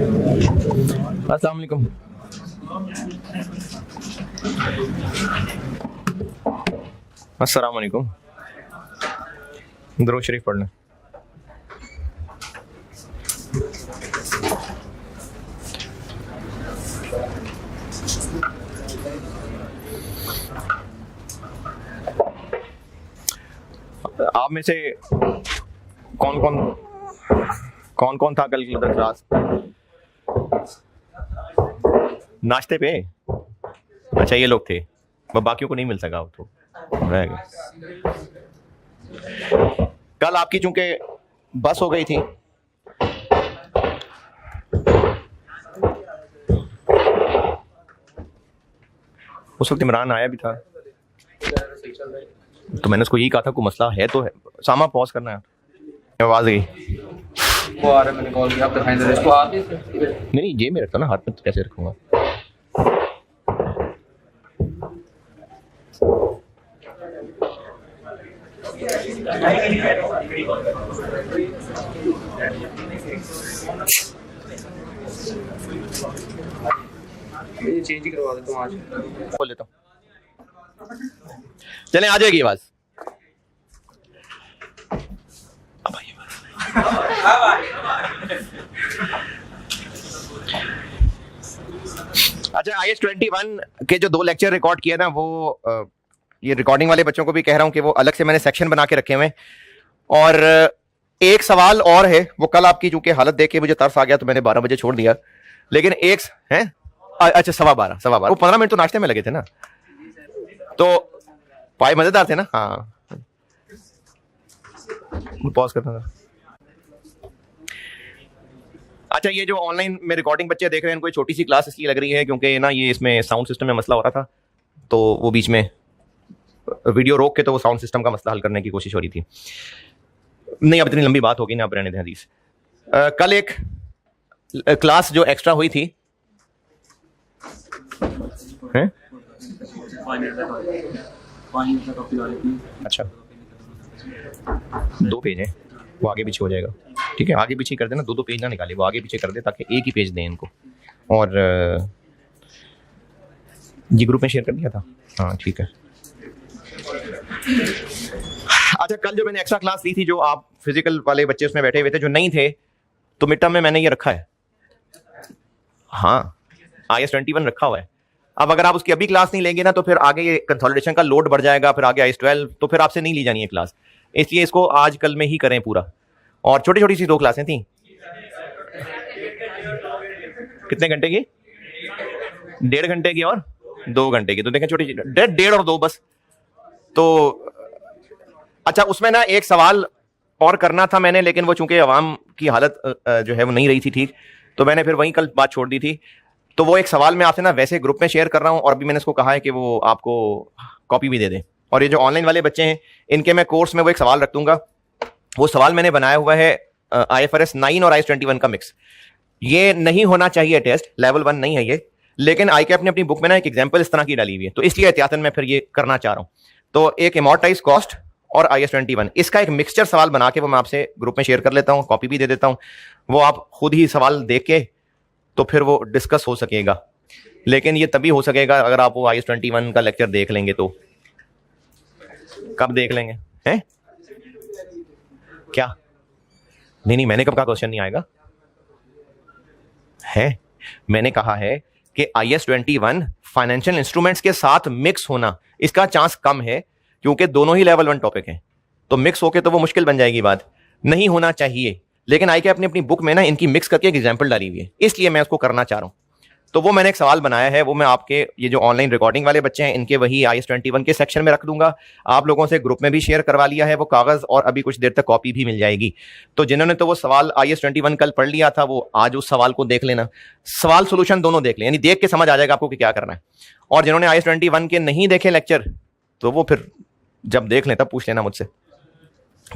अस्सलाम वालेकुम। अस्सलाम वालेकुम। दुरूद शरीफ पढ़ लें। आप में से कौन कौन था कल की क्लास? नाश्ते पे? अच्छा, ये लोग थे, वह बाकियों को नहीं मिल सका, तो रह गए। कल आपकी चूंकि बस हो गई थी, उस वक्त इमरान आया भी था, तो मैंने उसको यही कहा था कोई मसला है तो है। सामा पॉज करना है। आवाज गई वो आ रहा है, मैंने कॉल किया, आप दिखाई दे रहे इसको आप नहीं, ये में रखता ना, हाथ में तो कैसे रखूंगा? चेंज ही करवा देता हूँ आज, खोल लेता हूँ। चलें, आ जाएगी आवाज। अच्छा, IS-21 के जो 2 लेक्चर रिकॉर्ड किए ना, वो ये रिकॉर्डिंग वाले बच्चों को भी कह रहा हूं कि वो अलग से मैंने सेक्शन बना के रखे हुए हैं। और एक सवाल और है, वो कल आपकी चूंकि हालत देख के मुझे तरस आ गया तो मैंने 12 बजे छोड़ दिया, लेकिन एक है, अच्छा 12:15 वो 15 मिनट तो नाश्ते में लगे थे ना, तो पाए मजेदार थे ना। हाँ, पॉज करना था। अच्छा, ये जो ऑनलाइन में रिकॉर्डिंग बच्चे देख रहे हैं, इनको छोटी सी क्लास इसलिए लग रही है क्योंकि ना ये इसमें साउंड सिस्टम में मसला हो रहा था, तो वो बीच में वीडियो रोक के तो वो साउंड सिस्टम का मसला हल करने की कोशिश हो रही थी। नहीं, अब इतनी लंबी बात होगी ना, अब रहने दें हदीस। कल एक क्लास जो एक्स्ट्रा हुई थी है? अच्छा, 2 पेज है, वो आगे पीछे हो जाएगा। ठीक है, आगे पीछे कर देना, 2 पेज ना निकाले, वो आगे पीछे कर दे ताकि एक ही पेज दें इनको। और ये ग्रुप में शेयर कर दिया था। हाँ ठीक है। अच्छा, कल जो मैंने एक्स्ट्रा क्लास ली थी, जो आप फिजिकल वाले बच्चे उसमें बैठे हुए थे जो नहीं थे, तो मिड टर्म में मैंने ये रखा है। हाँ, IS-21 रखा हुआ है। अब अगर आप उसकी अभी क्लास नहीं लेंगे ना, तो फिर आगे ये कंसोलिडेशन का लोड बढ़ जाएगा, फिर आगे IS-12, तो फिर आपसे नहीं ली जानी है क्लास। इसलिए इसको आज कल में ही करें पूरा। और छोटी छोटी सी 2 क्लासें थी। कितने घंटे की? 1.5 घंटे की और 2 घंटे की, तो देखें छोटी 1.5 और 2 बस। तो अच्छा, उसमें ना एक सवाल और करना था मैंने, लेकिन वो चूंकि अवाम की हालत जो है वो नहीं रही थी ठीक, तो मैंने फिर वहीं कल बात छोड़ दी थी। तो वो एक सवाल मैं आपसे ना वैसे ग्रुप में शेयर कर रहा हूं, और भी मैंने इसको कहा है कि वो आपको कॉपी भी दे दें। और ये जो ऑनलाइन वाले बच्चे हैं, इनके मैं कोर्स में वो एक सवाल रख दूंगा। वो सवाल मैंने बनाया हुआ है IFRS 9 और IS-21 का मिक्स। ये नहीं होना चाहिए टेस्ट, लेवल 1 नहीं है ये, लेकिन ICAP ने अपनी बुक में ना एक एग्जांपल इस तरह की डाली हुई है, तो इसलिए एहतियातन मैं फिर ये करना चाह रहा हूं। तो एक अमोर्टाइज कॉस्ट और IS-21, इसका एक मिक्सचर सवाल बना के वो मैं आपसे ग्रुप में शेयर कर लेता हूं, कॉपी भी दे देता हूं। वो आप खुद ही सवाल देख के तो फिर वो डिस्कस हो सकेगा, लेकिन ये तभी हो सकेगा अगर आप वो IS-21 का लेक्चर देख लेंगे। तो कब देख लेंगे हैं? क्या? नहीं, मैंने कब कहा क्वेश्चन नहीं आएगा है? मैंने कहा है कि IS-21 फाइनेंशियल इंस्ट्रूमेंट्स के साथ मिक्स होना, इसका चांस कम है, क्योंकि दोनों ही लेवल 1 टॉपिक हैं, तो मिक्स होके तो वो मुश्किल बन जाएगी बात, नहीं होना चाहिए। लेकिन ICAP ने अपनी बुक में ना इनकी मिक्स करके एक एग्जांपल डाली हुई है, इसलिए मैं उसको करना चाह रहा हूं। तो वो मैंने एक सवाल बनाया है, वो मैं आपके ये जो ऑनलाइन रिकॉर्डिंग वाले बच्चे हैं, इनके वही IS-21 के सेक्शन में रख दूंगा। आप लोगों से ग्रुप में भी शेयर करवा लिया है वो कागज, और अभी कुछ देर तक कॉपी भी मिल जाएगी। तो जिन्होंने तो वो सवाल IS-21 कल पढ़ लिया था, वो आज उस सवाल को देख लेना, सवाल सोल्यूशन दोनों देख लें, यानी देख के समझ आ जाएगा आपको कि क्या करना है। और जिन्होंने IS-21 के नहीं देखे लेक्चर, तो वो फिर जब देख लें तब पूछ लेना मुझसे।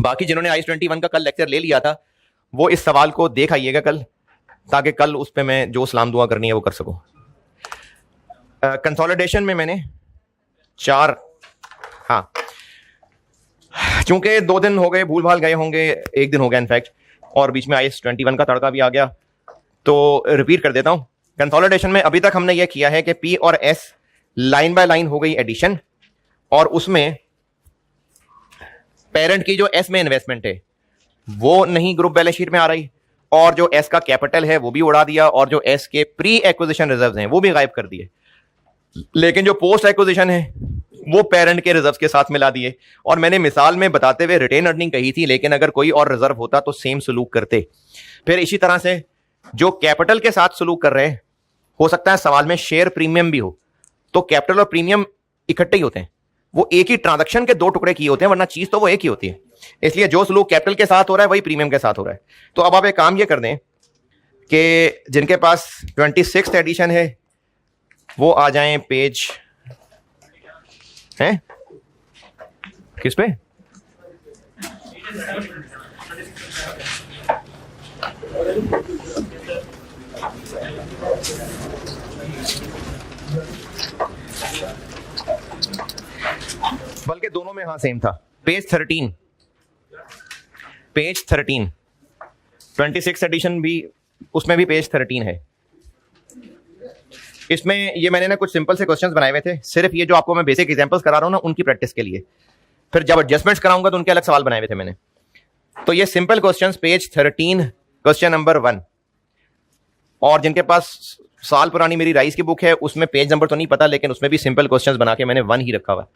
बाकी जिन्होंने IS-21 का कल लेक्चर ले लिया था, वो इस सवाल को देख आइएगा कल, ताकि कल उस पर मैं जो सलाम दुआ करनी है वो कर सकूं। कंसोलिडेशन में मैंने 4, हाँ, चूंकि 2 दिन हो गए, भूल भाल गए होंगे, 1 दिन हो गया इनफैक्ट, और बीच में IS-21 का तड़का भी आ गया, तो रिपीट कर देता हूं। कंसोलिडेशन में अभी तक हमने यह किया है कि पी और एस लाइन बाय लाइन हो गई एडिशन, और उसमें पेरेंट की जो एस में इन्वेस्टमेंट है वो नहीं ग्रुप बैलेंस शीट में आ रही, और जो एस का कैपिटल है वो भी उड़ा दिया, और जो एस के प्री एक्विजिशन रिजर्व्स हैं वो भी गायब कर दिए। लेकिन जो पोस्ट एक्विजिशन है वो पेरेंट के रिजर्व के साथ मिला दिए। और मैंने मिसाल में बताते हुए रिटेन अर्निंग कही थी, लेकिन अगर कोई और रिजर्व होता तो सेम सलूक करते। फिर इसी तरह से जो कैपिटल के साथ सलूक कर रहे हैं, हो सकता है सवाल में शेयर प्रीमियम भी हो, तो कैपिटल और प्रीमियम इकट्ठे ही होते हैं, वो एक ही ट्रांजैक्शन के दो टुकड़े किए होते हैं, वरना चीज तो वो एक ही होती है। इसलिए जो सलूक कैपिटल के साथ हो रहा है वही प्रीमियम के साथ हो रहा है। तो अब आप एक काम ये कर दें कि जिनके पास 26th एडिशन है वो आ जाएं पेज हैं किस पे, बल्कि दोनों में हाँ सेम था, पेज 13, पेज 13 26 एडिशन भी, उसमें भी पेज 13 है। इसमें ये मैंने ना कुछ सिंपल से क्वेश्चंस बनाए हुए थे, सिर्फ ये जो आपको मैं बेसिक एग्जांपल्स करा रहा हूं ना उनकी प्रैक्टिस के लिए। फिर जब एडजस्टमेंट्स कराऊंगा तो उनके अलग सवाल बनाए हुए थे मैंने। तो ये simple questions page 13 question number 1, और जिनके पास साल पुरानी मेरी राइस की बुक है उसमें पेज नंबर तो नहीं पता, लेकिन उसमें भी सिंपल क्वेश्चंस बना के मैंने 1 ही रखा हुआ।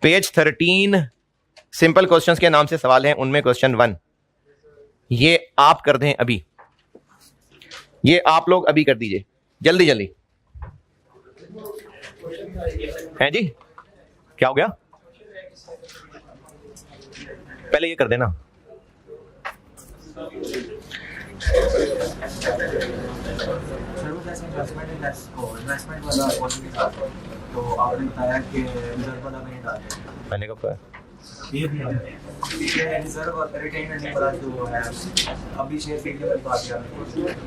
पेज 13 सिंपल क्वेश्चंस के नाम से सवाल है, उनमें क्वेश्चन 1 ये आप कर दें अभी, ये आप लोग अभी कर दीजिए जल्दी जल्दी। हैं जी, क्या हो गया? पहले ये कर देना। इन्वेस्टमेंट वाला तो आपने बताया कि रिजर्व वाला नहीं डालते, मैंने कब कहा? ये रिजर्व और रिटेन अर्निंग वाला जो है अभी शेयर प्रीमियम की बात कर रहे हैं।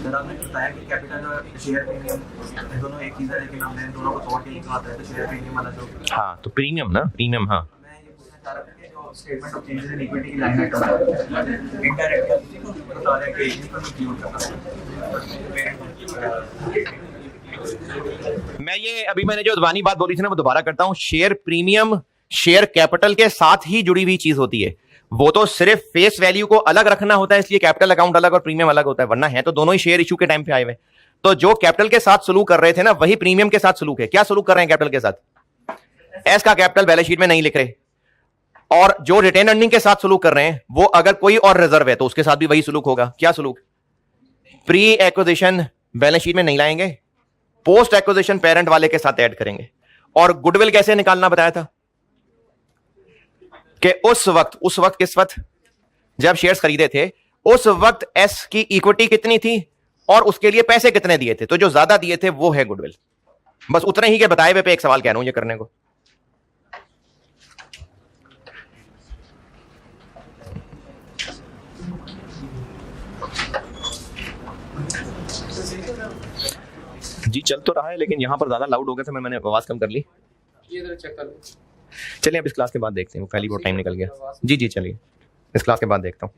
सर आपने बताया कि कैपिटल और शेयर प्रीमियम दोनों एक चीज़ है, लेकिन हमने दोनों को तोड़ के निकाला है, तो शेयर प्रीमियम वाला जो हाँ तो प्रीमियम ना, प्रीमियम हाँ। मैं ये पूछना चाह रहा था कि जो statement of changes in equity की लाइन आइटम है इनडायरेक्टली बता रहा है कि इसको इंक्लूड करना है। मैं ये अभी मैंने जो ज़बानी बात बोली थी ना वो दोबारा करता हूं। शेयर प्रीमियम शेयर कैपिटल के साथ ही जुड़ी हुई चीज होती है, वो तो सिर्फ फेस वैल्यू को अलग रखना होता है, इसलिए कैपिटल अकाउंट अलग और प्रीमियम अलग होता है, वरना है तो दोनों ही शेयर इशू के टाइम पे आए हुए। तो जो कैपिटल के साथ सलूक कर रहे थे ना वही प्रीमियम के साथ सलूक है। क्या सलूक कर रहे हैं कैपिटल के साथ? एस का कैपिटल बैलेंस शीट में नहीं लिख रहे, और जो रिटेन अर्निंग के साथ सलूक कर रहे हैं वो अगर कोई और रिजर्व है तो उसके साथ भी वही सलूक होगा। क्या सलूक? प्री एक्विजिशन बैलेंस शीट में नहीं लाएंगे, पोस्ट एक्विजिशन पेरेंट वाले के साथ ऐड करेंगे। और गुडविल कैसे निकालना बताया था कि उस वक्त किस वक्त जब शेयर्स खरीदे थे उस वक्त एस की इक्विटी कितनी थी और उसके लिए पैसे कितने दिए थे, तो जो ज्यादा दिए थे वो है गुडविल। बस उतने ही के बताए हुए पे एक सवाल कह रहा हूं ये करने को। जी चल तो रहा है, लेकिन यहां पर ज्यादा लाउड हो गया था, मैंने आवाज कम कर ली। ये इधर चेक कर लो। चलिए अब इस क्लास के बाद देखते हैं, पहली बहुत टाइम निकल गया। जी जी चलिए इस क्लास के बाद देखता हूँ।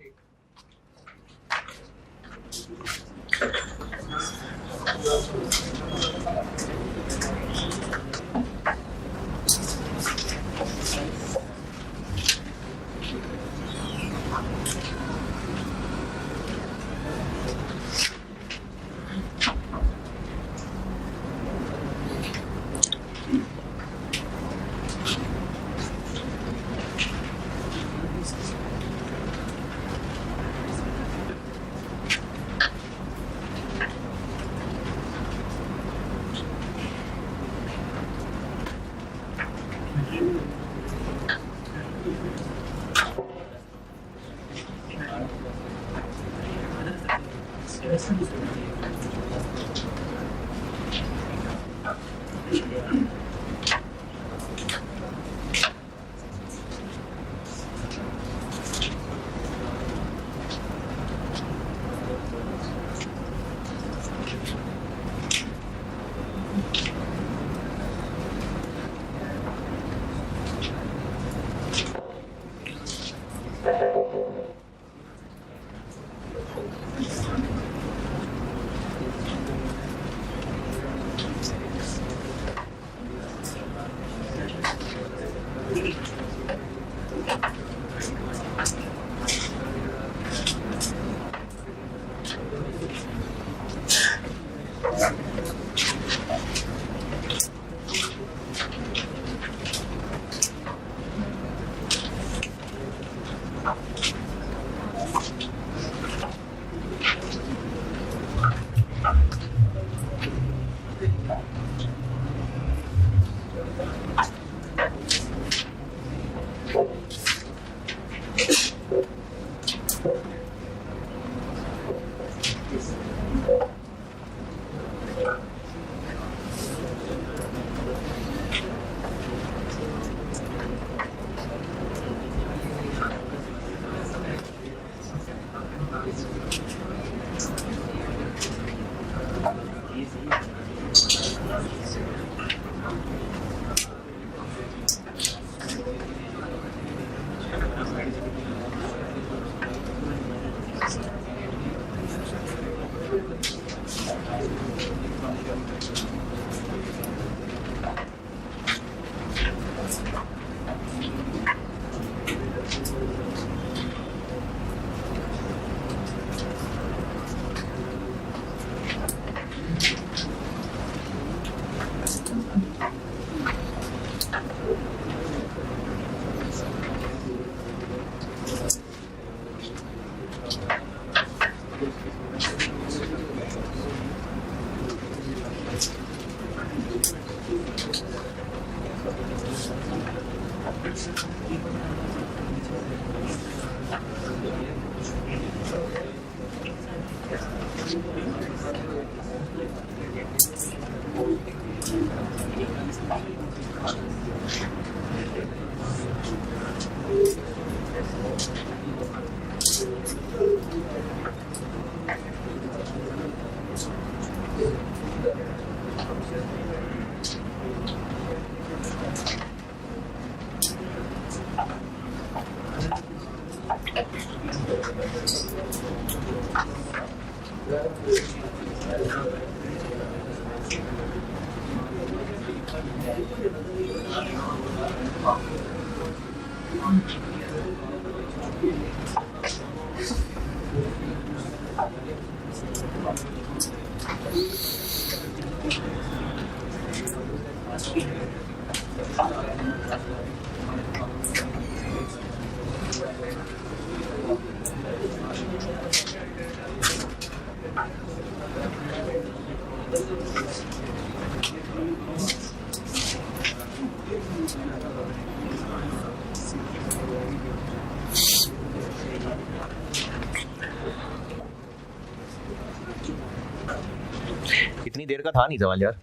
इतनी देर का था नहीं सवाल यार।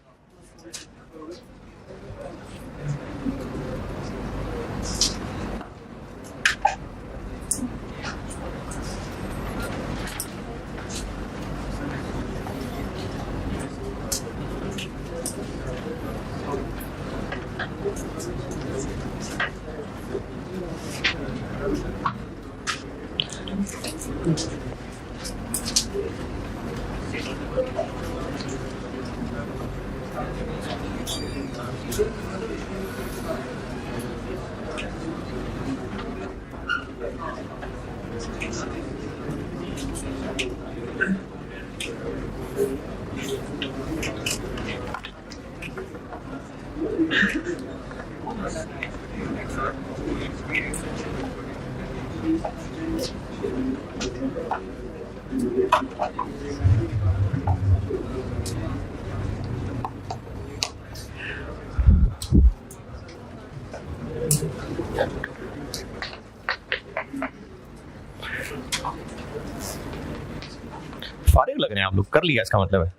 फारिग लग रहे हैं आप लोग, कर लिया इसका मतलब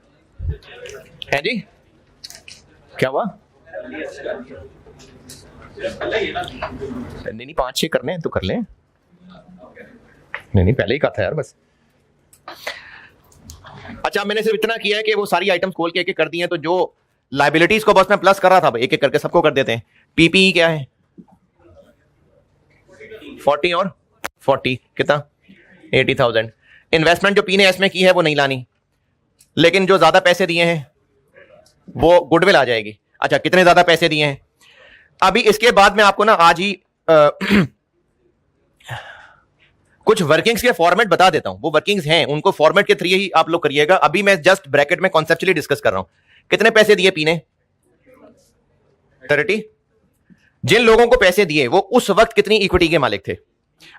है जी? क्या हुआ? नहीं 5-6 करने हैं तो कर लें। नहीं पहले ही कहा था यार बस। अच्छा मैंने सिर्फ इतना किया है कि वो सारी आइटम्स खोल के एक एक कर दी हैं, तो जो लाइबिलिटीज को बस मैं प्लस कर रहा था, एक एक करके सबको कर देते हैं। पीपीई क्या है? 40 और 40 कितना? 80,000। इन्वेस्टमेंट जो पी ने एस में की है वो नहीं लानी, लेकिन जो ज्यादा पैसे दिए हैं वो गुडविल आ जाएगी। अच्छा कितने ज्यादा पैसे दिए हैं? अभी इसके बाद मैं आपको ना आज ही कुछ वर्किंग्स के फॉर्मेट बता देता हूं, वो वर्किंग्स हैं, उनको फॉर्मेट के थ्रू ही आप लोग करिएगा। अभी मैं जस्ट ब्रैकेट में कॉन्सेप्चुअली डिस्कस कर रहा हूं। कितने पैसे दिए पी ने? 30। जिन लोगों को पैसे दिए वो उस वक्त कितनी इक्विटी के मालिक थे?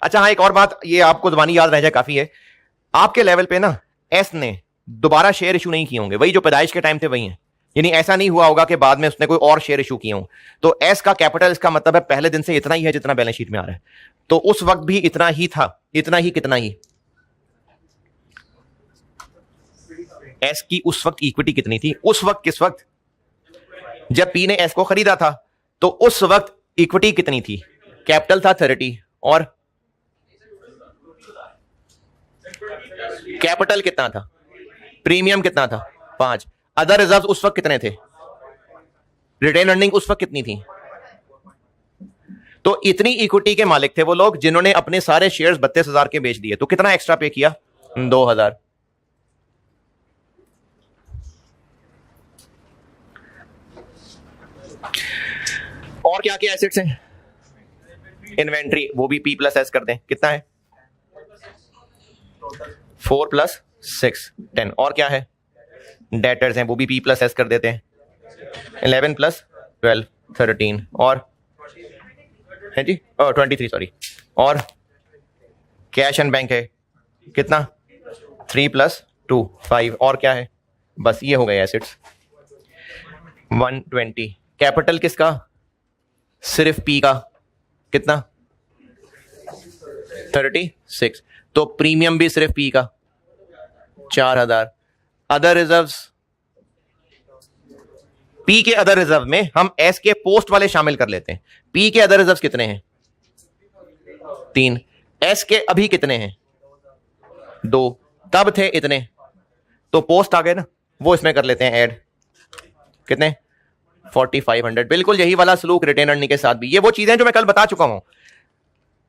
अच्छा हाँ, एक और बात, ये आपको जुबानी याद रह जाए काफी है। आपके लेवल पे ना एस ने दोबारा शेयर इशू नहीं किए होंगे, वही जो पैदाइश के टाइम थे वही हैं। यानी ऐसा नहीं हुआ होगा कि बाद में उसने कोई और शेयर इशू किए हों। तो एस का कैपिटल, इसका मतलब है पहले दिन से इतना ही है जितना बैलेंस शीट में आ रहा है। तो उस वक्त भी इतना ही था, इतना ही, कितना ही। एस की उस वक्त इक्विटी कितनी थी? उस वक्त, किस वक्त? जब पी ने एस को खरीदा था, तो उस वक्त इक्विटी कितनी थी? कैपिटल था 30 और कैपिटल कितना था? प्रीमियम कितना था? 5। अदर रिजर्व उस वक्त कितने थे? रिटेन अर्निंग उस वक्त कितनी थी? तो इतनी इक्विटी के मालिक थे वो लोग जिन्होंने अपने सारे शेयर्स 32,000 के बेच दिए। तो कितना एक्स्ट्रा पे किया? 2,000। और क्या क्या एसेट्स हैं? इन्वेंट्री, वो भी P प्लस एस कर दें। कितना है? 4 प्लस 6 10। और क्या है? डेटर्स हैं, वो भी P प्लस एस कर देते हैं। 11 प्लस 12 13। और है जी 23, सॉरी। और कैश एंड बैंक है कितना? 3 प्लस 2 5। और क्या है? बस ये हो गए एसेट्स 120। कैपिटल किसका? सिर्फ P का। कितना? 36। तो प्रीमियम भी सिर्फ P का 4,000। अदर रिजर्व्स, P के अदर रिजर्व में हम S के पोस्ट वाले शामिल कर लेते हैं। P के अदर रिजर्व्स कितने हैं? 3। S के अभी कितने हैं? 2। तब थे इतने, तो पोस्ट आ गए ना, वो इसमें कर लेते हैं ऐड। कितने? 4500। बिल्कुल यही वाला सलूक रिटेन अर्निंग के साथ भी। ये वो चीजें जो मैं कल बता चुका हूं।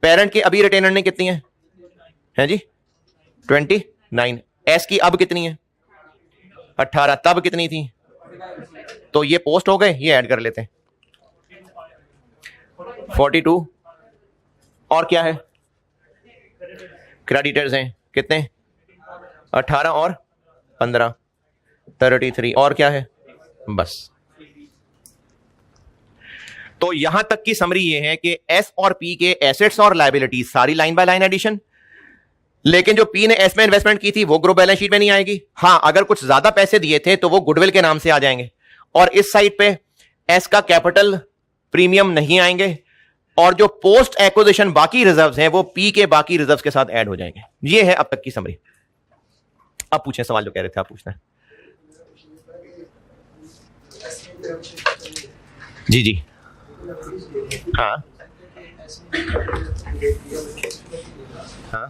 पेरेंट की अभी रिटेन अर्निंग कितनी है? है जी 29। एस की अब कितनी है? 18। तब कितनी थी? तो ये पोस्ट हो गए, ये ऐड कर लेते हैं 42। और क्या है? क्रेडिटर्स हैं कितने? 18 और 15 33। और क्या है? बस। तो यहां तक की समरी ये है कि एस और पी के एसेट्स और लायबिलिटीज सारी लाइन बाय लाइन एडिशन, लेकिन जो पी ने एस में इन्वेस्टमेंट की थी वो ग्रुप बैलेंस शीट में नहीं आएगी। हां, अगर कुछ ज्यादा पैसे दिए थे तो वो गुडविल के नाम से आ जाएंगे। और इस साइड पे एस का कैपिटल, प्रीमियम नहीं आएंगे। और जो पोस्ट एक्विजिशन बाकी रिजर्व्स हैं वो पी के बाकी रिजर्व्स के साथ ऐड हो जाएंगे। ये है अब तक की समरी। अब पूछें सवाल जो कह रहे थे आप पूछना है। जी जी हाँ हाँ।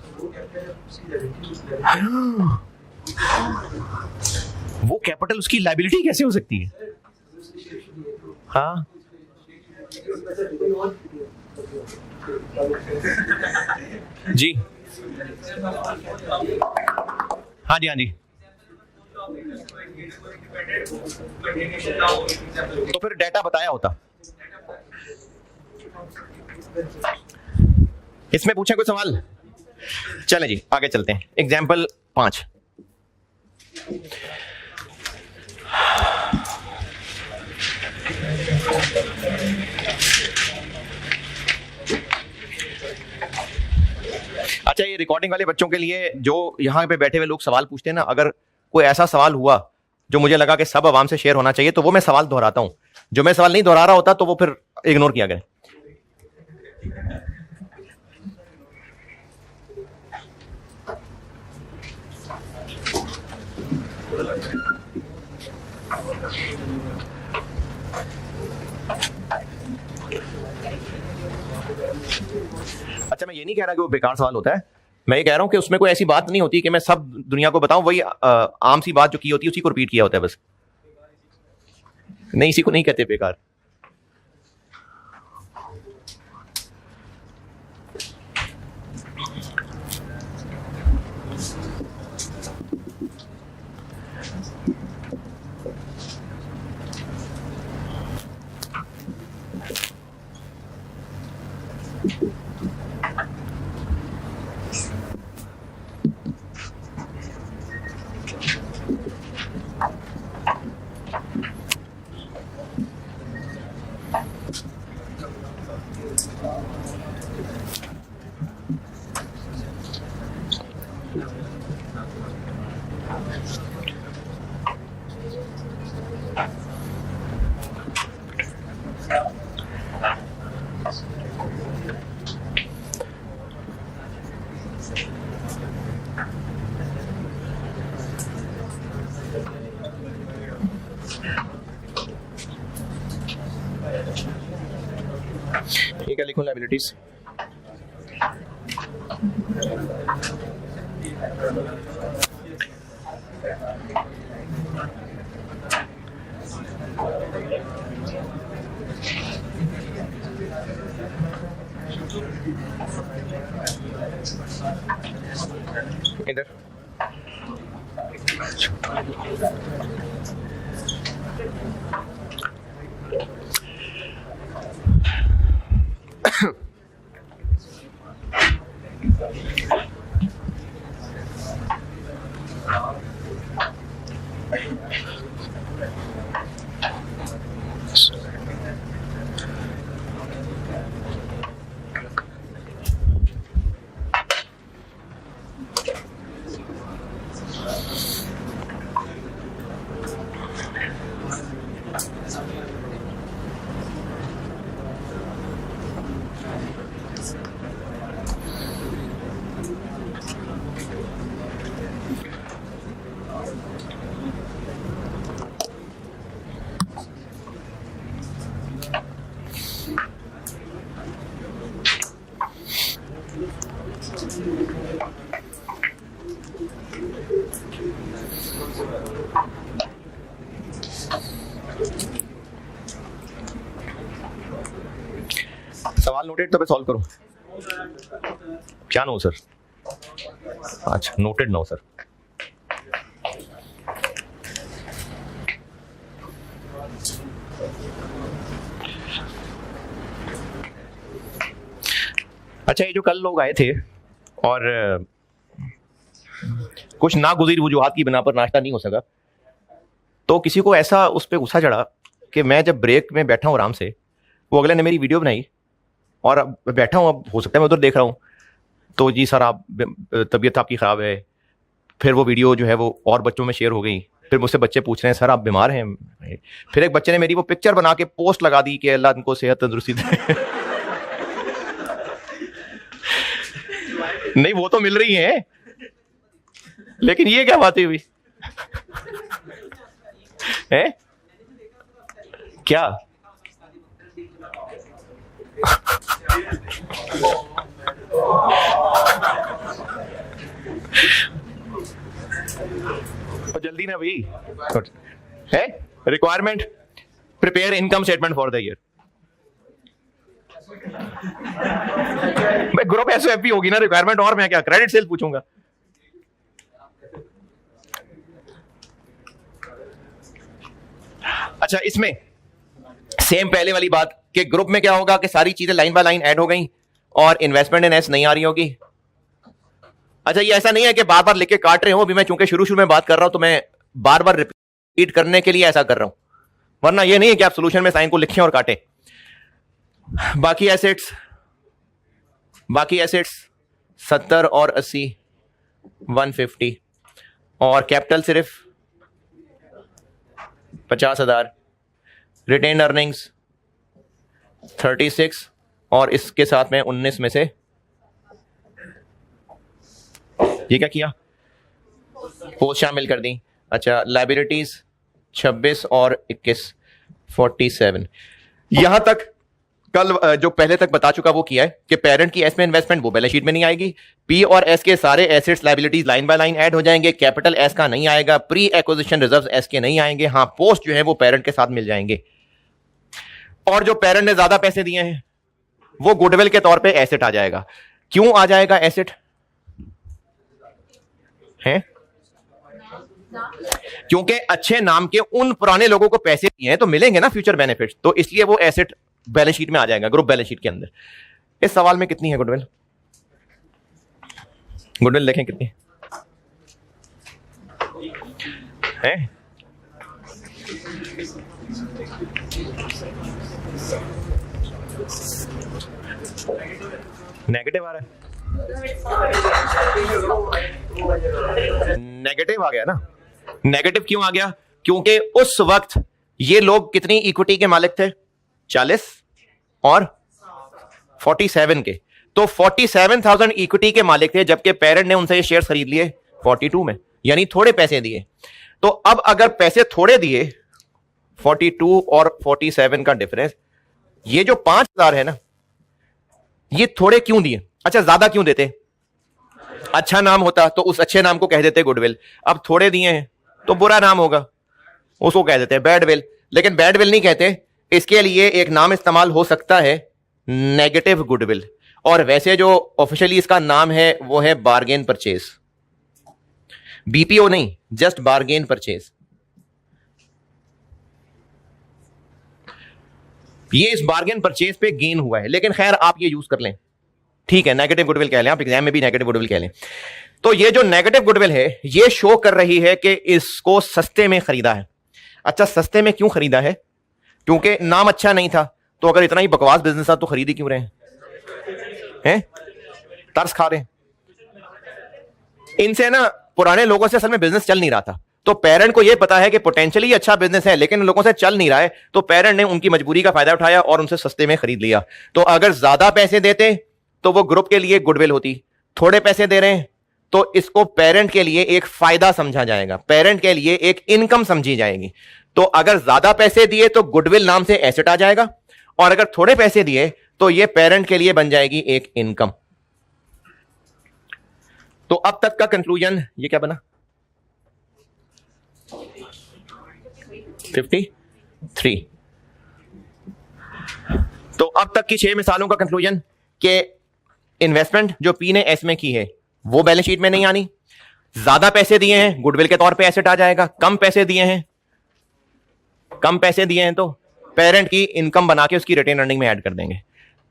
वो कैपिटल उसकी लायबिलिटी कैसे हो सकती है? हाँ जी हाँ जी हाँ जी। तो फिर डेटा बताया होता। इसमें पूछे कोई सवाल? चले जी आगे चलते हैं। एग्जाम्पल 5। अच्छा, ये रिकॉर्डिंग वाले बच्चों के लिए जो यहां पे बैठे हुए लोग सवाल पूछते हैं ना, अगर कोई ऐसा सवाल हुआ जो मुझे लगा कि सब आवाम से शेयर होना चाहिए तो वो मैं सवाल दोहराता हूं। जो मैं सवाल नहीं दोहरा रहा होता तो वो फिर इग्नोर किया गया। अच्छा, मैं ये नहीं कह रहा कि वो बेकार सवाल होता है। मैं ये कह रहा हूं कि उसमें कोई ऐसी बात नहीं होती कि मैं सब दुनिया को बताऊं। वही आम सी बात जो की होती है उसी को रिपीट किया होता है बस। नहीं, इसी को नहीं कहते बेकार। ठीक है, लिखूं लायबिलिटीज। इधर सवाल नोटेड, तब सॉल्व करूं। क्या नो सर? अच्छा, नोटेड नो सर। अच्छा, ये जो कल लोग आए थे और कुछ नागुज़ीर वजूहात की बिना पर नाश्ता नहीं हो सका, तो किसी को ऐसा उस पर गुस्सा चढ़ा कि मैं जब ब्रेक में बैठा हूँ आराम से, वो अगले ने मेरी वीडियो बनाई और अब बैठा हूँ, अब हो सकता है मैं उधर देख रहा हूँ, तो जी सर आप तबीयत आपकी ख़राब है। फिर वो वीडियो जो है वो और बच्चों में शेयर हो गई। फिर मुझसे बच्चे पूछ रहे हैं सर आप बीमार हैं। फिर एक बच्चे ने मेरी वो पिक्चर बना के पोस्ट लगा दी कि अल्लाह उनको सेहत तंदुरुस्ती दे। नहीं, वो तो मिल रही है, लेकिन ये क्या बात हुई है? क्या तो जल्दी ना भाई है। Requirement, prepare income statement for the year. मैं ग्रुप एसओएफपी होगी ना रिक्वायरमेंट, और मैं क्या क्रेडिट सेल पूछूंगा? अच्छा, इसमें सेम पहले वाली बात कि ग्रुप में क्या होगा कि सारी चीजें लाइन बाय लाइन ऐड हो गई और इन्वेस्टमेंट इन एस नहीं आ रही होगी। अच्छा, ये ऐसा नहीं है कि बार बार लिख के काट रहे हो। अभी मैं चूंकि शुरू में बात कर रहा हूं तो मैं बार बार रिपीट करने के लिए ऐसा कर रहा हूं, वरना ये नहीं है कि आप सोल्यूशन में साइन को लिखें और काटें। बाकी एसेट्स 70 और 80 150 और कैपिटल सिर्फ 50,000। रिटेन अर्निंग्स 36 और इसके साथ में 19 में से ये क्या किया, पोस्ट शामिल कर दी। अच्छा, लायबिलिटीज 26 और 21 47। यहां तक कल जो पहले तक बता चुका वो किया है कि पेरेंट की एस में इन्वेस्टमेंट वो बैलेंस शीट में नहीं आएगी। पी और एस के सारे assets liabilities line by line add हो जाएंगे। कैपिटल एस का नहीं आएगा, प्री एक्विजिशन रिजर्व्स एस के नहीं आएंगे। हाँ, पोस्ट जो है वो पेरेंट के साथ मिल जाएंगे। और जो पेरेंट ने ज्यादा पैसे दिए हैं वो गुडविल के तौर पे एसेट आ जाएगा। क्यों आ जाएगा एसेट है? क्योंकि अच्छे नाम के उन पुराने लोगों को पैसे दिए हैं तो मिलेंगे ना फ्यूचर बेनिफिट्स, तो इसलिए वो एसेट बैलेंस शीट में आ जाएगा, ग्रुप बैलेंस शीट के अंदर। इस सवाल में कितनी है गुडविल? गुडविल देखें कितनी है? नेगेटिव आ रहा है, नेगेटिव आ गया ना। नेगेटिव क्यों आ गया? क्योंकि उस वक्त ये लोग कितनी इक्विटी के मालिक थे? 40 और 47 के। तो 47,000 इक्विटी के मालिक थे, जबकि पेरेंट ने उनसे ये शेयर खरीद लिए 42 में, यानी थोड़े पैसे दिए। तो अब अगर पैसे थोड़े दिए, 42 और 47 का डिफरेंस, ये जो 5,000 है ना, ये थोड़े क्यों दिए? अच्छा, ज्यादा क्यों देते? अच्छा नाम होता तो उस अच्छे नाम को कह देते गुडविल। अब थोड़े दिए हैं तो बुरा नाम होगा, उसको कह देते हैं बैडविल। लेकिन बैडविल नहीं कहते, इसके लिए एक नाम इस्तेमाल हो सकता है, नेगेटिव गुडविल। और वैसे जो ऑफिशियली इसका नाम है वो है बार्गेन परचेज, बीपीओ नहीं, जस्ट बार्गेन परचेज। ये इस बार्गेन परचेज पे गेन हुआ है, लेकिन खैर आप ये यूज कर लें, ठीक है, नेगेटिव गुडविल कह लें, आप एग्जाम में भी नेगेटिव गुडविल कह लें। तो ये जो नेगेटिव गुडविल है ये शो कर रही है कि इसको सस्ते में खरीदा है। अच्छा, सस्ते में क्यों खरीदा है? क्योंकि नाम अच्छा नहीं था। तो अगर इतना ही बकवास बिजनेस था तो खरीदी क्यों रहे हैं? तरस खा रहे हैं। इनसे ना पुराने लोगों से असल में बिजनेस चल नहीं रहा था, तो पेरेंट को यह पता है कि पोटेंशियली अच्छा बिजनेस है लेकिन लोगों से चल नहीं रहा है, तो पेरेंट ने उनकी मजबूरी का फायदा उठाया और उनसे सस्ते में खरीद लिया। तो अगर ज्यादा पैसे देते तो वो ग्रुप के लिए गुडविल होती, थोड़े पैसे दे रहे हैं तो इसको पेरेंट के लिए एक फायदा समझा जाएगा, पेरेंट के लिए एक इनकम समझी जाएगी। तो अगर ज्यादा पैसे दिए तो गुडविल नाम से एसेट आ जाएगा, और अगर थोड़े पैसे दिए तो ये पेरेंट के लिए बन जाएगी एक इनकम। तो अब तक का कंक्लूजन ये क्या बना? 53। तो अब तक की 6 मिसालों का कंक्लूजन कि इन्वेस्टमेंट जो पी ने एस में की है वो बैलेंस शीट में नहीं आनी। ज्यादा पैसे दिए हैं गुडविल के तौर पे एसेट आ जाएगा, कम पैसे दिए हैं तो पेरेंट की इनकम बना के उसकी रिटेन अर्निंग में ऐड कर देंगे।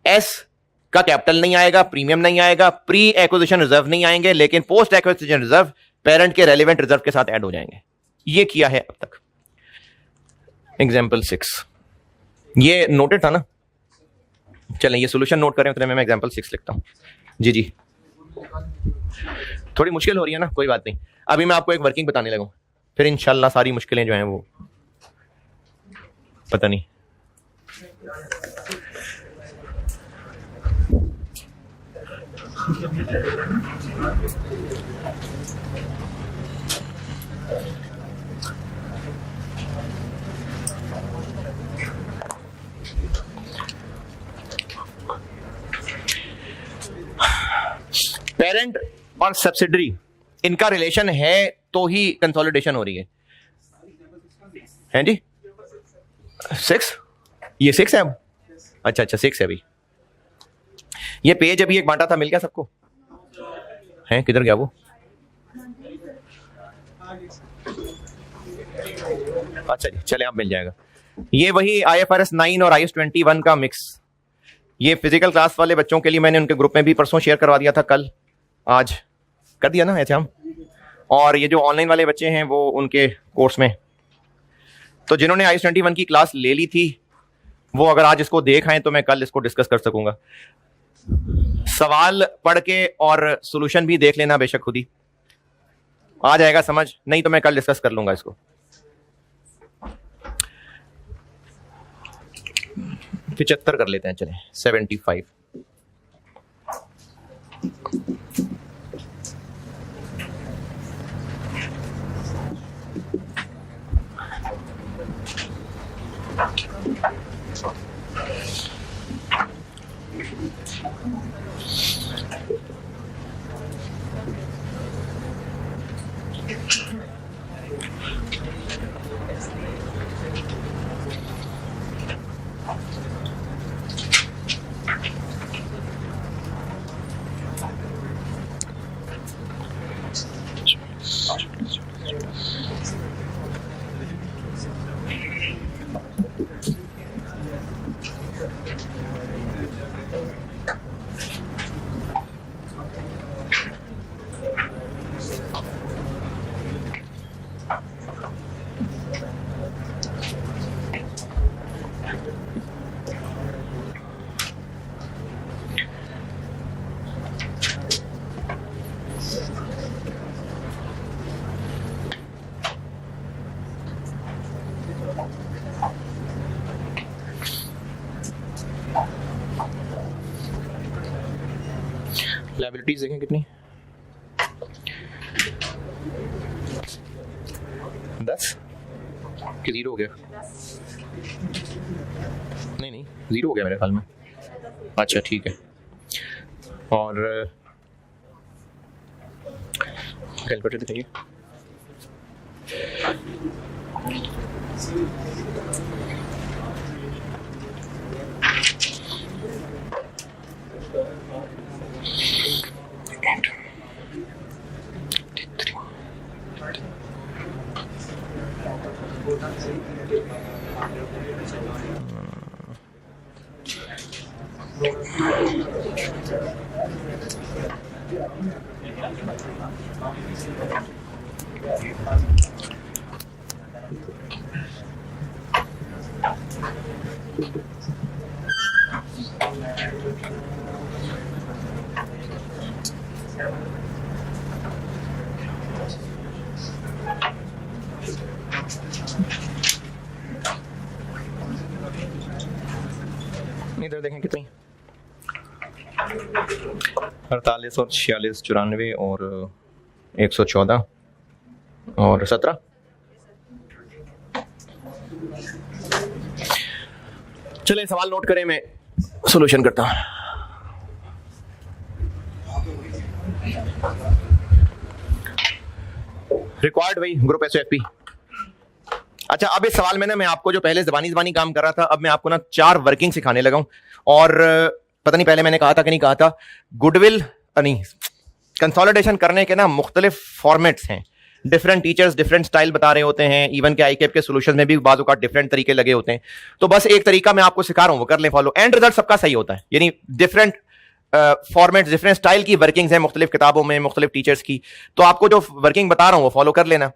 एस का कैपिटल नहीं आएगा, प्रीमियम नहीं आएगा, प्री एक्विजिशन रिजर्व नहीं आएंगे, लेकिन पोस्ट एक्विजिशन रिजर्व पेरेंट के रेलेवेंट रिजर्व के साथ ऐड हो जाएंगे। ये किया है अब तक। एग्जाम्पल 6 ये नोटेड था ना? चलें ये सोल्यूशन नोट करें, उतने में मैं एग्जाम्पल 6 लिखता हूं। जी थोड़ी मुश्किल हो रही है ना, कोई बात नहीं। अभी मैं आपको एक वर्किंग बताने लगा, फिर इंशाल्लाह सारी मुश्किलें जो हैं वो पता नहीं। पेरेंट और सब्सिडरी इनका रिलेशन है तो ही कंसोलिडेशन हो रही है, हैं जी? 6 ये 6 है अब? अच्छा 6 है अभी। ये पेज अभी एक बांटा था, मिल गया सबको? हैं किधर गया वो? अच्छा जी चले, अब मिल जाएगा। ये वही IFRS 9 और IAS 21 का मिक्स। ये फिजिकल क्लास वाले बच्चों के लिए मैंने उनके ग्रुप में भी परसों शेयर करवा दिया था, कल आज कर दिया ना ऐसे हम। और ये जो ऑनलाइन वाले बच्चे हैं वो उनके कोर्स में, तो जिन्होंने IAS 21 की क्लास ले ली थी वो अगर आज इसको देख आए तो मैं कल इसको डिस्कस कर सकूंगा। सवाल पढ़ के और सॉल्यूशन भी देख लेना बेशक, खुद ही आ जाएगा समझ, नहीं तो मैं कल डिस्कस कर लूंगा इसको। 75 कर लेते हैं, चलें 75। लायबिलिटीज देखें कितनी, 10 कि 0 हो गया? नहीं 0 हो गया मेरे ख्याल में। अच्छा ठीक है, और कैलकुलेटर दिखाइए। इधर देखें कितनी, 48 और 46, 94 और 114 और 17। चलिए सवाल नोट करें, मैं सॉल्यूशन करता हूं। रिक्वायर्ड वही ग्रुप एसओएफपी। अच्छा, अब इस सवाल में ना मैं आपको जो पहले जबानी काम कर रहा था, अब मैं आपको ना 4 वर्किंग सिखाने लगा हूं। और पता नहीं पहले मैंने कहा था कि नहीं कहा था, गुडविल नहीं, कंसोलिडेशन करने के ना मुख्तलिफ फॉर्मेट्स हैं। डिफरेंट टीचर्स डिफरेंट स्टाइल बता रहे होते हैं, इवन के आईकेप के सोल्यूशन में भी बाजू का डिफरेंट तरीके लगे होते हैं। तो बस एक तरीका मैं आपको सिखा रहा हूं, वो कर ले फॉलो, एंड रिजल्ट सबका सही होता है। यानी डिफरेंट फॉर्मेट डिफरेंट स्टाइल की वर्किंग्स हैं मुख्तलिफ किताबों में मुख्तलिफ टीचर्स की। तो आपको जो वर्किंग बता रहा हूं वो फॉलो कर लेना।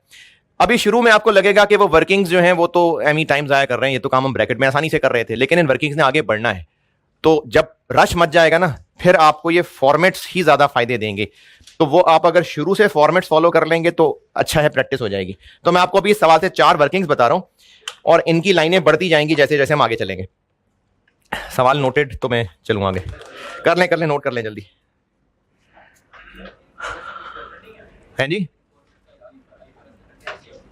अभी शुरू में आपको लगेगा कि वो वर्किंग्स जो हैं वो तो एमी टाइम ज़ाया कर रहे हैं, ये तो काम हम ब्रैकेट में आसानी से कर रहे थे, लेकिन इन वर्किंग्स ने आगे बढ़ना है। तो जब रश मच जाएगा ना, फिर आपको ये फॉर्मेट्स ही ज़्यादा फायदे देंगे। तो वो आप अगर शुरू से फॉर्मेट्स फॉलो कर लेंगे तो अच्छा है, प्रैक्टिस हो जाएगी। तो मैं आपको अभी इस सवाल से 4 वर्किंग्स बता रहा हूं और इनकी लाइनें बढ़ती जाएंगी जैसे जैसे हम आगे चलेंगे। सवाल नोटेड, तो मैं चलूँ आगे। कर लें नोट कर लें जल्दी। हैं जी,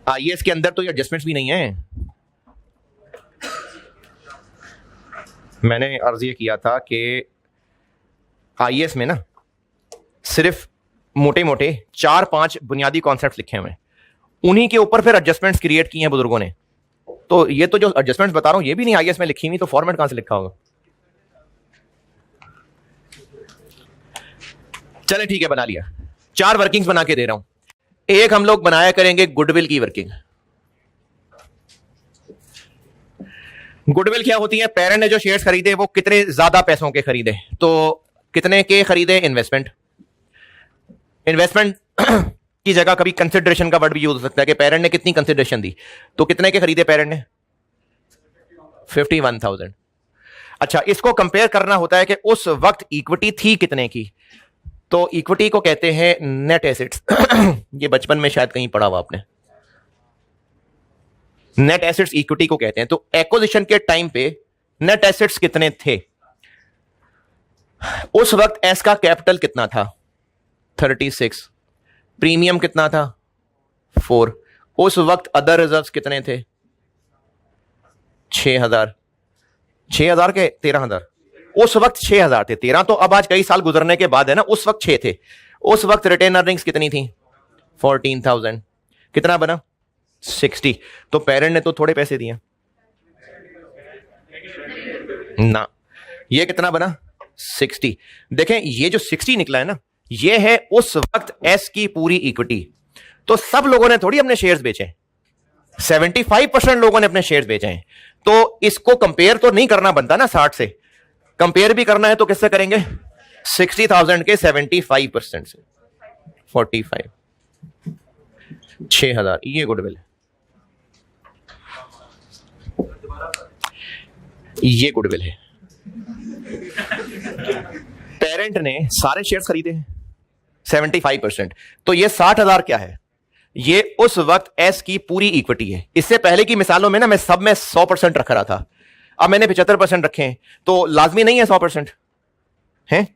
आईएएस के अंदर तो ये एडजस्टमेंट्स भी नहीं है। मैंने अर्ज ये किया था कि आईएएस में ना सिर्फ मोटे मोटे 4-5 बुनियादी कॉन्सेप्ट्स लिखे हुए हैं, उन्हीं के ऊपर फिर एडजस्टमेंट्स क्रिएट किए हैं बुजुर्गों ने। तो ये तो जो एडजस्टमेंट्स बता रहा हूं ये भी नहीं आईएएस में लिखी हुई, तो फॉर्मेट कहां से लिखा होगा। चले ठीक है, बना लिया। 4 वर्किंग्स बना के दे रहा हूं। एक हम लोग बनाया करेंगे गुडविल की वर्किंग। गुडविल क्या होती है? पेरेंट ने जो शेयर्स खरीदे वो कितने ज्यादा पैसों के खरीदे, तो कितने के खरीदे? इन्वेस्टमेंट की जगह कभी कंसिडरेशन का वर्ड भी यूज हो सकता है कि पेरेंट ने कितनी कंसिडरेशन दी, तो कितने के खरीदे पेरेंट ने? 51,000। अच्छा, इसको कंपेयर करना होता है कि उस वक्त इक्विटी थी कितने की, तो इक्विटी को कहते हैं नेट एसेट्स। ये बचपन में शायद कहीं पढ़ा हुआ आपने, नेट एसेट्स इक्विटी को कहते हैं। तो एक्विजिशन के टाइम पे नेट एसेट्स कितने थे उस वक्त? एस का कैपिटल कितना था? 36। प्रीमियम कितना था? 4। उस वक्त अदर रिजर्व्स कितने थे? 6,000। 6,000 के 13,000। उस वक्त 6,000 थे, 13 तो अब आज कई साल गुजरने के बाद है ना, उस वक्त 6 थे। उस वक्त रिटेन अर्निंग्स कितनी थी? 14,000। कितना बना? 60। तो पेरेंट ने तो थोड़े पैसे दिए ना, ये कितना बना? 60। देखें ये जो 60 निकला है ना, ये है उस वक्त एस की पूरी इक्विटी। तो सब लोगों ने थोड़ी अपने शेयर्स बेचे, 75% लोगों ने अपने शेयर्स बेचे हैं। तो इसको कंपेयर तो नहीं करना बनता ना 60 से, कंपेयर भी करना है तो किससे करेंगे? 60,000 के 75% से 45। 6,000 ये गुडविल है, ये गुडविल है। पेरेंट ने सारे शेयर्स खरीदे हैं 75%, तो ये 60,000 क्या है? ये उस वक्त एस की पूरी इक्विटी है। इससे पहले की मिसालों में ना मैं सब में 100% रख रहा था, अब मैंने 75% रखे हैं। तो लाजमी नहीं है 100% है,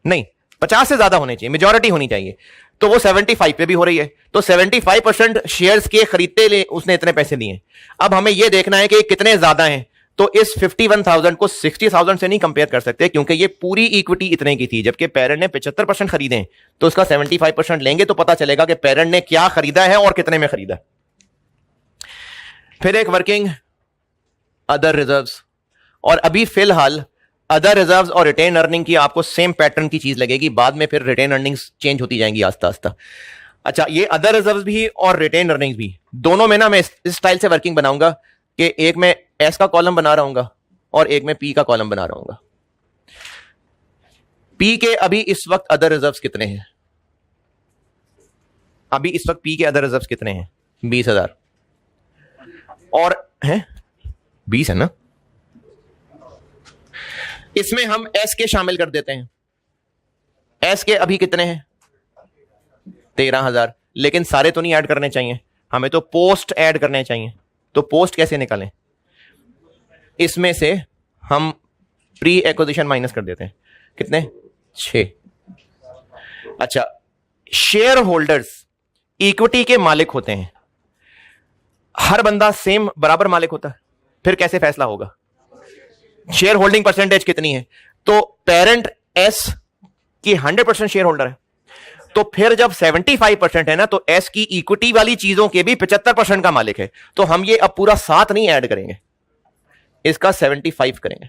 नहीं, 50 से ज्यादा होने चाहिए, मेजॉरिटी होनी चाहिए। तो वो 75 पे भी हो रही है, तो 75% शेयर्स के खरीदते ले उसने इतने पैसे दिए। अब हमें यह देखना है कि कितने ज्यादा हैं, तो इस 51,000 को 60,000 से नहीं कंपेयर कर सकते, क्योंकि ये पूरी इक्विटी इतने की थी, जबकि पेरेंट ने 75% खरीदे, तो उसका 75% लेंगे तो पता चलेगा कि पेरेंट ने क्या खरीदा है और कितने में खरीदा। फिर एक वर्किंग अदर रिजर्व्स, और अभी फिलहाल अदर रिजर्व्स और रिटेन अर्निंग की आपको सेम पैटर्न की चीज लगेगी, बाद में फिर रिटेन अर्निंग्स चेंज होती जाएंगी आस्ता आस्ता। अच्छा, ये अदर रिजर्व्स भी और रिटेन अर्निंग्स भी दोनों में ना मैं इस स्टाइल से वर्किंग बनाऊंगा कि एक में एस का कॉलम बना रहा हूंगा और एक में पी का कॉलम बना रहा हूंगा। पी के अभी इस वक्त अदर रिजर्व्स कितने हैं? अभी इस वक्त पी के अदर रिजर्व्स कितने हैं? 20,000 और हैं 20 है ना। इसमें हम एस के शामिल कर देते हैं। एस के अभी कितने हैं? 13,000। लेकिन सारे तो नहीं ऐड करने चाहिए, हमें तो पोस्ट ऐड करने चाहिए। तो पोस्ट कैसे निकालें? इसमें से हम प्री एक्विजिशन माइनस कर देते हैं। कितने? 6। अच्छा, शेयर होल्डर्स इक्विटी के मालिक होते हैं, हर बंदा सेम बराबर मालिक होता है, फिर कैसे फैसला होगा? शेयर होल्डिंग परसेंटेज कितनी है? तो पेरेंट एस की 100% शेयर होल्डर है, तो फिर जब 75% है ना, तो एस की इक्विटी वाली चीजों के भी 75% का मालिक है। तो हम ये अब पूरा 7 नहीं ऐड करेंगे, इसका 75 करेंगे।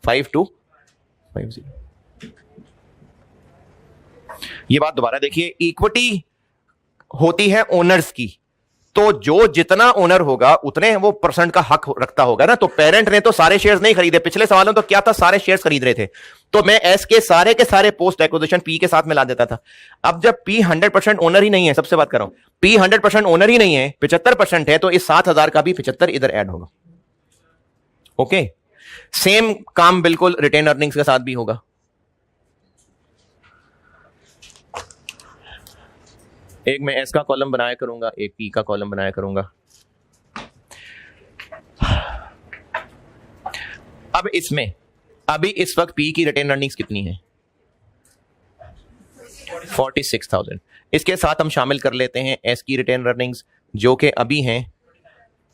5250। ये बात दोबारा देखिए, इक्विटी होती है ओनर्स की, तो जो जितना ओनर होगा उतने वो परसेंट का हक रखता होगा ना। तो पेरेंट ने तो सारे शेयर्स नहीं खरीदे, पिछले सवालों तो क्या था, सारे शेयर्स खरीद रहे थे, तो मैं एस के सारे पोस्ट एक्विजिशन पी के साथ मिला देता था। अब जब पी 100% ओनर ही नहीं है, सबसे बात कर रहा हूं, पी 100% ओनर ही नहीं है, 75% है, तो इस 7,000 का भी 75 इधर ऐड होगा। ओके, सेम काम बिल्कुल रिटेन अर्निंग्स के साथ भी होगा। एक मैं एस का कॉलम बनाया करूंगा, एक पी का कॉलम बनाया करूंगा। अब इसमें अभी इस वक्त पी की रिटेन अर्निंग्स कितनी है? 46,000। इसके साथ हम शामिल कर लेते हैं एस की रिटेन अर्निंग्स, जो कि अभी हैं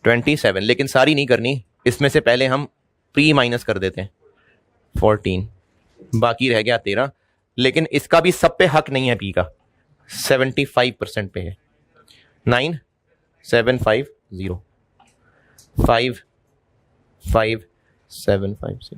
27, लेकिन सारी नहीं करनी, इसमें से पहले हम प्री माइनस कर देते हैं 14, बाकी रह गया 13। लेकिन इसका भी सब पे हक नहीं है, पी का 75% पे है। 9,750 5,5,750।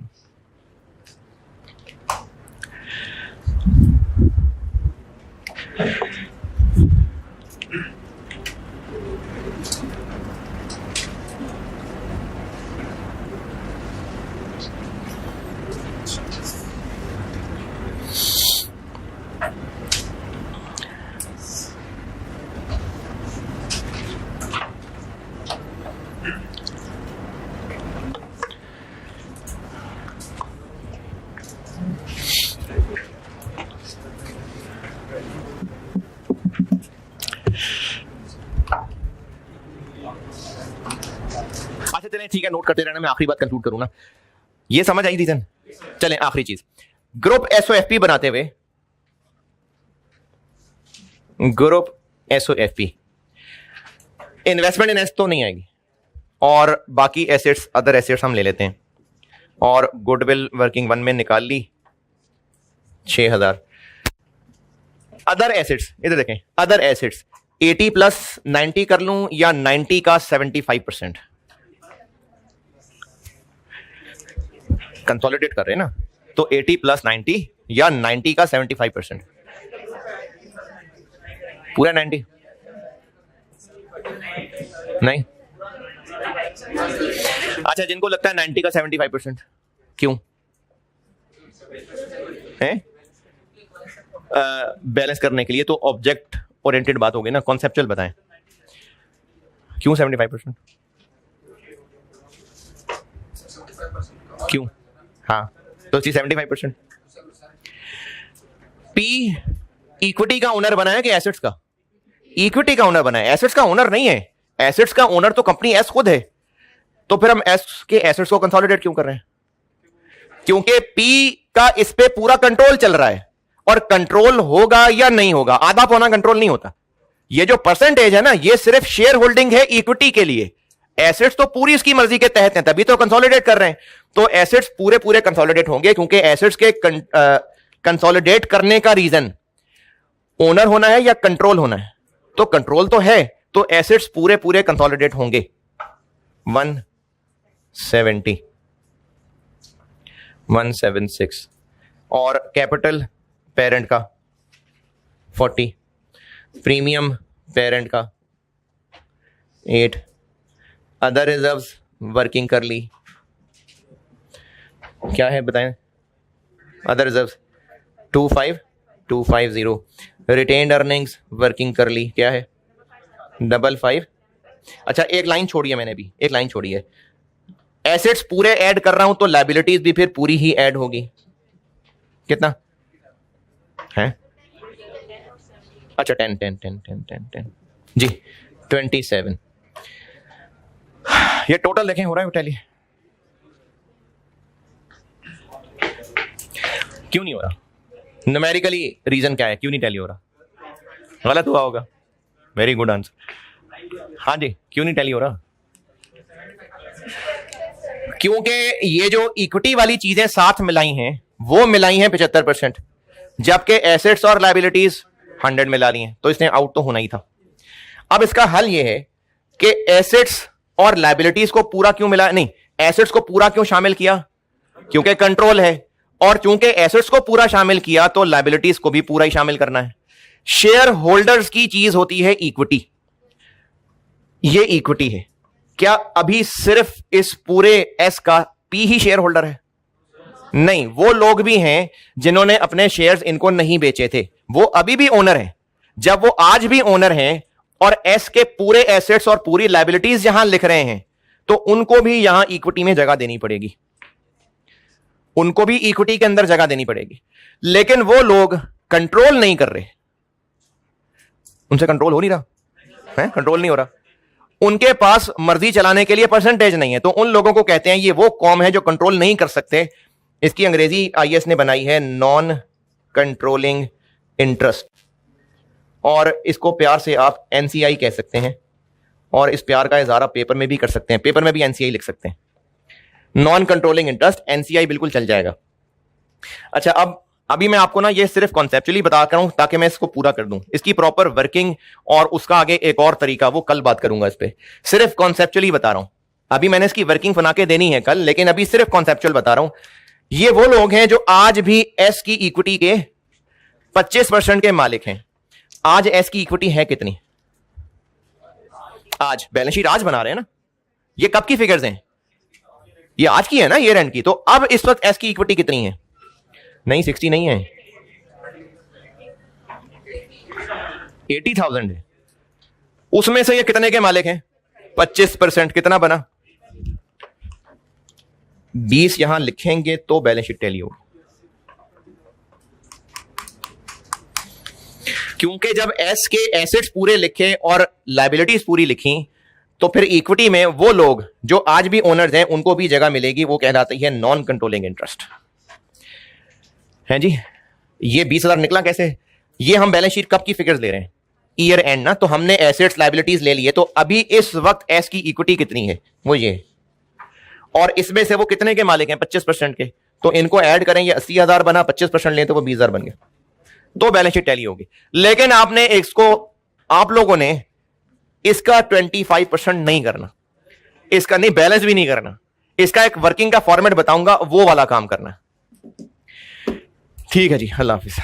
अच्छा चलें, ठीक है, नोट करते रहना, मैं आखिरी बात कंक्लूड करूं ना। ये समझ आई रीजन? चलें, आखिरी चीज, ग्रुप एसओएफपी बनाते हुए, ग्रुप एसओएफपी इन्वेस्टमेंट इन एस तो नहीं आएगी, और बाकी एसेट्स अदर एसेट्स हम ले लेते हैं, और गुडविल वर्किंग 1 में निकाल ली 6,000। अदर एसेट्स इधर देखें, अदर एसेट्स 80 + 90 कर लूं या 90 का 75%? कंसोलिडेट कर रहे हैं ना, तो 80 + 90 या 90 का 75%? पूरा 90 नहीं। अच्छा, जिनको लगता है 90 का 75%, क्यों है? बैलेंस करने के लिए। तो ऑब्जेक्ट ओरिएंटेड बात हो गई ना, कॉन्सेप्चुअल बताएं, क्यों 75%? क्यों? हाँ, तो 75%। पी इक्विटी का ओनर बना है कि एसेट्स का? इक्विटी का ओनर बना है, एसेट्स का ओनर नहीं है। एसेट्स का ओनर तो कंपनी एस खुद है, तो फिर हम एस के एसेट्स को कंसोलिडेट क्यों कर रहे हैं? क्योंकि पी का इस पे पूरा कंट्रोल चल रहा है, और कंट्रोल होगा या नहीं होगा, आधा पौना कंट्रोल नहीं होता। ये जो परसेंटेज है ना, ये सिर्फ शेयर होल्डिंग है इक्विटी के लिए। एसेट्स तो पूरी इसकी मर्जी के तहत हैं, तभी तो कंसोलिडेट कर रहे हैं। तो एसेट्स पूरे पूरे कंसोलिडेट होंगे, क्योंकि एसेट्स के कंसोलिडेट करने का रीजन ओनर होना है या कंट्रोल होना है? तो कंट्रोल तो है, तो एसेट्स पूरे पूरे कंसोलिडेट होंगे। 170, 176 और कैपिटल पेरेंट का 40, प्रीमियम पेरेंट का 8, अदर रिजर्व्स वर्किंग कर ली, क्या है बताएं? Other reserves 25250, retained earnings working कर ली, क्या है? 55। अच्छा एक लाइन छोड़ी है मैंने भी, एक लाइन छोड़ी है। एसेट्स पूरे ऐड कर रहा हूं तो लायबिलिटीज भी फिर पूरी ही ऐड होगी। कितना है? अच्छा 10 जी 27। ये टोटल देखें हो रहा है टैली? क्यों नहीं हो रहा? न्यूमेरिकली रीजन क्या है, क्यों नहीं टैली हो रहा? गलत हुआ होगा। Very good answer. हाँ जी, क्यों नहीं टैली हो रहा? क्योंकि ये जो इक्विटी वाली चीजें साथ मिलाई हैं वो मिलाई हैं 75%, जबकि एसेट्स और लायबिलिटीज 100 मिला ली हैं, तो इसने आउट तो होना ही था। अब इसका हल ये है कि एसेट्स और लायबिलिटीज को पूरा क्यों मिला, नहीं एसेट्स को पूरा क्यों शामिल किया? क्योंकि कंट्रोल है, और चूंकि एसेट्स को पूरा शामिल किया तो लायबिलिटीज को भी पूरा ही शामिल करना है। शेयर होल्डर्स की चीज होती है इक्विटी, ये इक्विटी है। क्या अभी सिर्फ इस पूरे एस का पी ही शेयर होल्डर है? नहीं, वो लोग भी हैं जिन्होंने अपने शेयर्स इनको नहीं बेचे थे, वो अभी भी ओनर हैं। जब वो आज भी ओनर हैं और एस के पूरे एसेट्स और पूरी लायबिलिटीज यहां लिख रहे हैं, तो उनको भी यहां इक्विटी में जगह देनी पड़ेगी, उनको भी इक्विटी के अंदर जगह देनी पड़ेगी। लेकिन वो लोग कंट्रोल नहीं कर रहे, उनसे कंट्रोल हो नहीं रहा है, कंट्रोल नहीं हो रहा, उनके पास मर्जी चलाने के लिए परसेंटेज नहीं है, तो उन लोगों को कहते हैं ये वो कौम है जो कंट्रोल नहीं कर सकते। इसकी अंग्रेजी आईएएस ने बनाई है नॉन कंट्रोलिंग इंटरेस्ट, और इसको प्यार से आप एनसीआई कह सकते हैं, और इस प्यार का इजहार आप पेपर में भी कर सकते हैं, पेपर में भी एनसीआई लिख सकते हैं। नॉन कंट्रोलिंग इंटरेस्ट, एनसीआई बिल्कुल चल जाएगा। अच्छा अब अभी मैं आपको ना ये सिर्फ कॉन्सेप्चुअली बता कर हूं ताकि मैं इसको पूरा कर दूं। इसकी प्रॉपर वर्किंग और उसका आगे एक और तरीका वो कल बात करूंगा, इस पे सिर्फ कॉन्सेप्चुअली बता रहा हूं। अभी मैंने इसकी वर्किंग बना के देनी है कल, लेकिन अभी सिर्फ कॉन्सेप्चुअल बता रहा हूं। ये वो लोग हैं जो आज भी एस की इक्विटी के 25% के मालिक हैं। आज एस की इक्विटी है कितनी? आज बैलेंस शीट आज बना रहे हैं ना, ये कब की फिगर्स हैं? ये आज की है ना, ईयर एंड की। तो अब इस वक्त एस की इक्विटी कितनी है? नहीं 60 नहीं है, 80,000 है। उसमें से ये कितने के मालिक हैं? 25%। कितना बना? 20 यहां लिखेंगे तो बैलेंस शीट टैली होगी। क्योंकि जब एस के एसेट्स पूरे लिखे और लायबिलिटीज पूरी लिखी, तो फिर इक्विटी में वो लोग जो आज भी ओनर्स हैं उनको भी जगह मिलेगी, वो कहलाती है नॉन कंट्रोलिंग इंटरेस्ट। है जी। ये 20,000 निकला कैसे? ये हम बैलेंस शीट कब की फिगर्स ले रहे हैं? ईयर एंड ना, तो हमने एसेट्स लायबिलिटीज ले लिए, तो अभी इस वक्त एस की इक्विटी कितनी है? वो ये, और इसमें से वो कितने के मालिक हैं? 25% के। तो इनको ऐड करेंगे, 80,000 बना, 25% लें तो वो 20,000 बन गया, तो बैलेंस शीट टैली होगी। लेकिन आपने इसको, आप लोगों ने इसका 25% नहीं करना, इसका नहीं, बैलेंस भी नहीं करना, इसका एक वर्किंग का फॉर्मेट बताऊंगा, वो वाला काम करना। ठीक है जी, अल्लाह हाफिज।